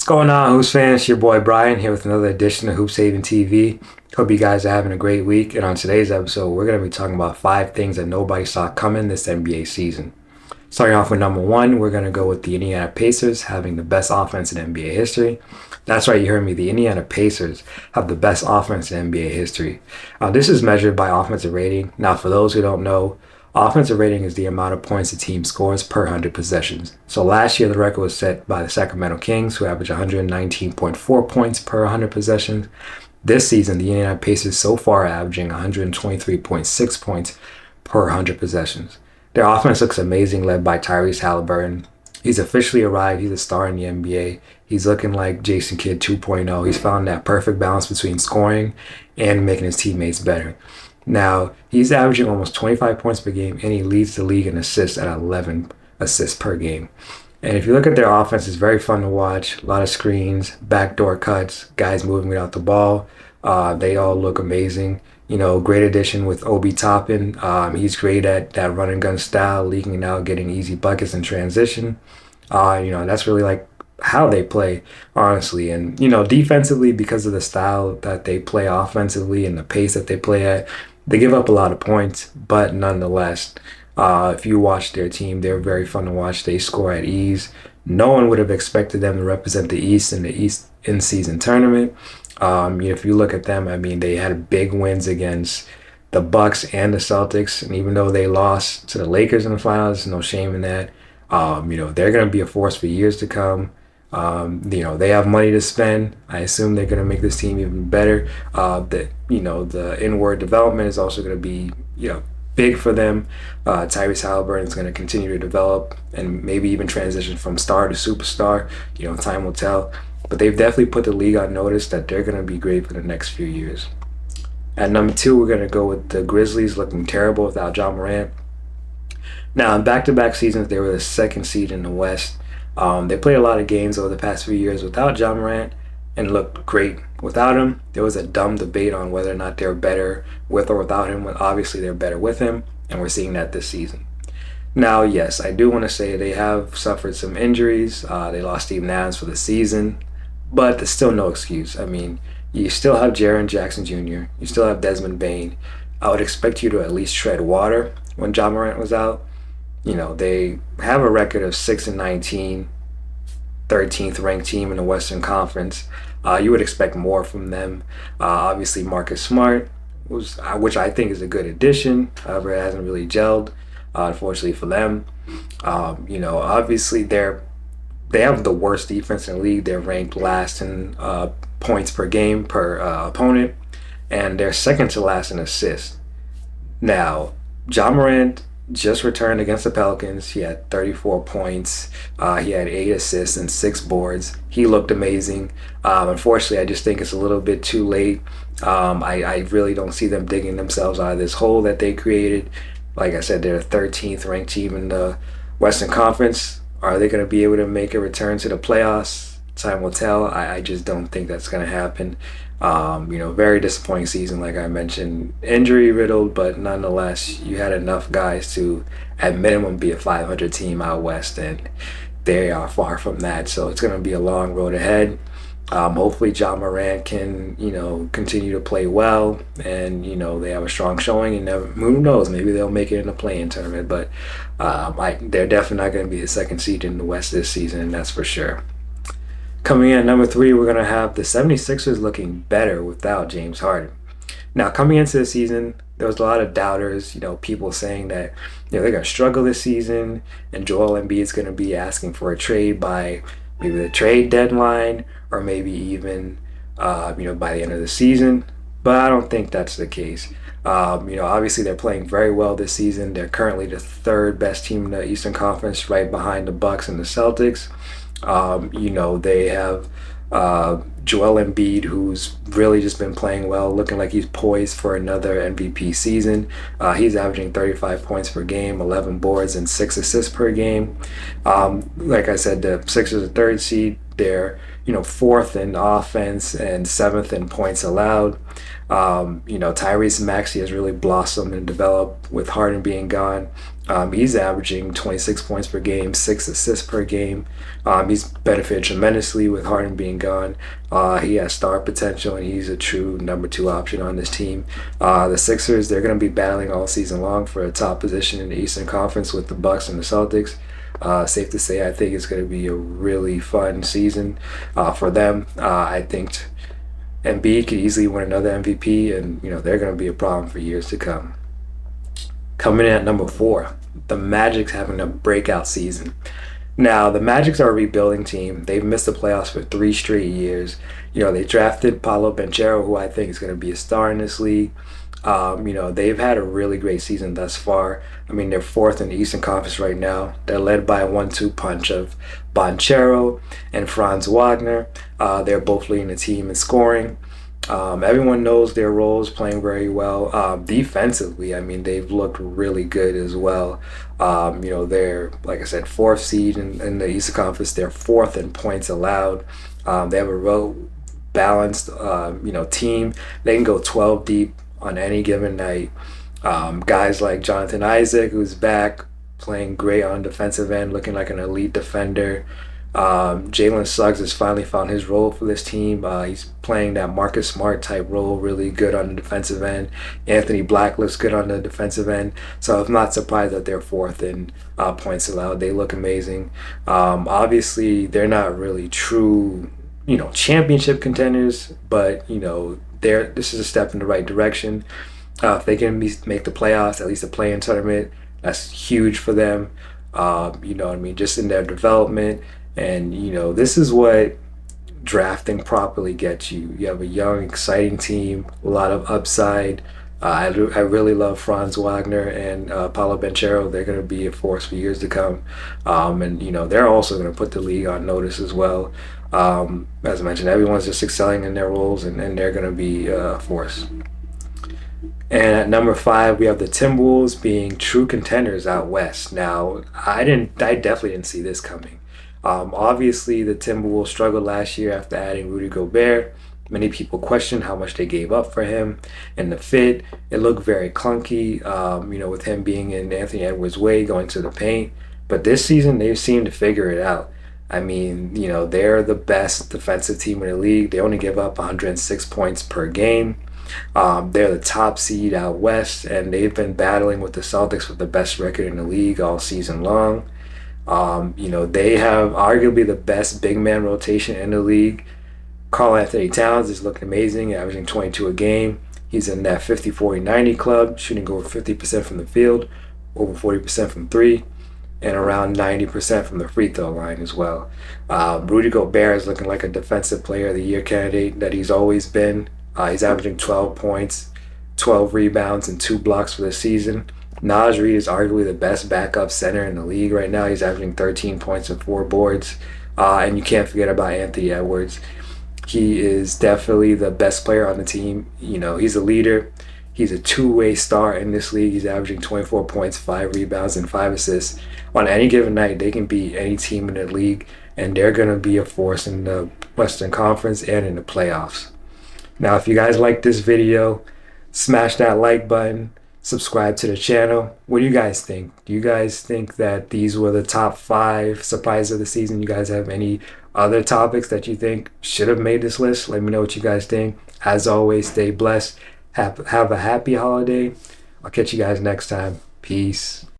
What's going on, Hoops fans? It's your boy Brian here with another edition of Hoops Haven TV. Hope you guys are having a great week. And on today's episode, we're going to be talking about 5 things that nobody saw coming this NBA season. Starting off with number 1, we're going to go with the Indiana Pacers having the best offense in NBA history. That's right, you heard me. The Indiana Pacers have the best offense in NBA history. This is measured by offensive rating. Now, for those who don't know, offensive rating is the amount of points a team scores per 100 possessions. So last year, the record was set by the Sacramento Kings, who averaged 119.4 points per 100 possessions. This season, the Indiana Pacers so far averaging 123.6 points per 100 possessions. Their offense looks amazing, led by Tyrese Haliburton. He's officially arrived. He's a star in the NBA. He's looking like Jason Kidd 2.0. He's found that perfect balance between scoring and making his teammates better. Now, he's averaging almost 25 points per game, and he leads the league in assists at 11 assists per game. And if you look at their offense, it's very fun to watch. A lot of screens, backdoor cuts, guys moving without the ball. They all look amazing. Great addition with Obi Toppin. He's great at that run and gun style, leaking it out, getting easy buckets in transition. That's really like how they play, honestly. And, defensively, because of the style that they play offensively and the pace that they play at, they give up a lot of points. But nonetheless, if you watch their team, they're very fun to watch. They score at ease. No one would have expected them to represent the East in the East in-season tournament. If you look at them, they had big wins against the Bucks and the Celtics, and even though they lost to the Lakers in the finals, no shame in that. They're going to be a force for years to come. They have money to spend. I assume they're going to make this team even better. The inward development is also going to be, big for them. Tyrese Haliburton is going to continue to develop and maybe even transition from star to superstar. Time will tell. But they've definitely put the league on notice that they're going to be great for the next few years. At number 2, we're going to go with the Grizzlies looking terrible without Ja Morant. Now, in back-to-back seasons, they were the second seed in the West. They played a lot of games over the past few years without Ja Morant and looked great. Without him, there was a dumb debate on whether or not they're better with or without him. Well, obviously, they're better with him, and we're seeing that this season. Now, yes, I do want to say they have suffered some injuries. They lost Steve Nash for the season, but there's still no excuse. You still have Jaren Jackson Jr., you still have Desmond Bane. I would expect you to at least tread water when Ja Morant was out. They have a record of 6-19, 13th ranked team in the Western Conference. You would expect more from them. Obviously, Marcus Smart, which I think is a good addition. However, it hasn't really gelled, unfortunately for them. Obviously, they have the worst defense in the league. They're ranked last in points per game per opponent, and they're second to last in assists. Now, Ja Morant just returned against the Pelicans. He had 34 points. He had 8 assists and 6 boards. He looked amazing. Unfortunately, I just think it's a little bit too late. I really don't see them digging themselves out of this hole that they created. Like I said, they're the 13th ranked team in the Western Conference. Are they going to be able to make a return to the playoffs? Time will tell. I just don't think that's going to happen. Very disappointing season, like I mentioned. Injury riddled, but nonetheless, you had enough guys to, at minimum, be a 500 team out west, and they are far from that. So it's going to be a long road ahead. Hopefully, Ja Morant can, continue to play well, and they have a strong showing. And who knows? Maybe they'll make it in the play-in tournament. But they're definitely not going to be the second seed in the West this season, and that's for sure. Coming in at number 3, we're going to have the 76ers looking better without James Harden. Now, coming into the season, there was a lot of doubters, people saying that they're going to struggle this season and Joel Embiid is going to be asking for a trade by maybe the trade deadline or maybe even, by the end of the season. But I don't think that's the case. Obviously they're playing very well this season. They're currently the 3rd best team in the Eastern Conference, right behind the Bucks and the Celtics. They have Joel Embiid, who's really just been playing well, looking like he's poised for another MVP season. He's averaging 35 points per game, 11 boards, and 6 assists per game. Like I said, the Sixers are 3rd seed. They're 4th in offense and 7th in points allowed. Tyrese Maxey has really blossomed and developed with Harden being gone. He's averaging 26 points per game, 6 assists per game. He's benefited tremendously with Harden being gone. He has star potential, and he's a true number 2 option on this team. The Sixers, they're going to be battling all season long for a top position in the Eastern Conference with the Bucks and the Celtics. Safe to say, I think it's going to be a really fun season for them. I think Embiid could easily win another MVP, and they're going to be a problem for years to come. Coming in at number 4, the Magic's having a breakout season. Now, the Magics are a rebuilding team. They've missed the playoffs for 3 straight years. They drafted Paolo Banchero, who I think is going to be a star in this league. They've had a really great season thus far. I mean, they're 4th in the Eastern Conference right now. They're led by a 1-2 punch of Banchero and Franz Wagner. They're both leading the team in scoring. Everyone knows their roles, playing very well. Defensively, I mean, they've looked really good as well. They're, like I said, 4th seed in the Eastern Conference. They're 4th in points allowed. They have a real balanced, team. They can go 12 deep on any given night. Guys like Jonathan Isaac, who's back, playing great on defensive end, looking like an elite defender. Jalen Suggs has finally found his role for this team. He's playing that Marcus Smart type role, really good on the defensive end. Anthony Black looks good on the defensive end. So I'm not surprised that they're 4th in points allowed. They look amazing. Obviously, they're not really true, championship contenders, but this is a step in the right direction. If they can make the playoffs, at least a play-in tournament, that's huge for them. Just in their development. And, this is what drafting properly gets you. You have a young, exciting team, a lot of upside. I really love Franz Wagner and Paolo Banchero. They're going to be a force for years to come. They're also going to put the league on notice as well. As I mentioned, everyone's just excelling in their roles, and they're going to be a force. And at number 5, we have the Timberwolves being true contenders out west. Now, I definitely didn't see this coming. Obviously, the Timberwolves struggled last year after adding Rudy Gobert. Many people questioned how much they gave up for him, and the fit, it looked very clunky, with him being in Anthony Edwards' way, going to the paint. But this season, they've seemed to figure it out. I mean, they're the best defensive team in the league. They only give up 106 points per game. They're the top seed out west, and they've been battling with the Celtics for the best record in the league all season long. They have arguably the best big man rotation in the league. Karl Anthony Towns is looking amazing, averaging 22 a game. He's in that 50-40-90 club, shooting over 50% from the field, over 40% from 3, and around 90% from the free throw line as well. Rudy Gobert is looking like a defensive player of the year candidate that he's always been. He's averaging 12 points, 12 rebounds, and 2 blocks for the season. Naz Reid is arguably the best backup center in the league right now. He's averaging 13 points and 4 boards. And you can't forget about Anthony Edwards. He is definitely the best player on the team. He's a leader. He's a two-way star in this league. He's averaging 24 points, 5 rebounds, and 5 assists. On any given night, they can beat any team in the league, and they're going to be a force in the Western Conference and in the playoffs. Now, if you guys like this video, smash that like button. Subscribe to the channel. What do you guys think? Do you guys think that these were the top 5 surprises of the season? You guys have any other topics that you think should have made this list? Let me know what you guys think. As always, stay blessed. Have a happy holiday. I'll catch you guys next time. Peace.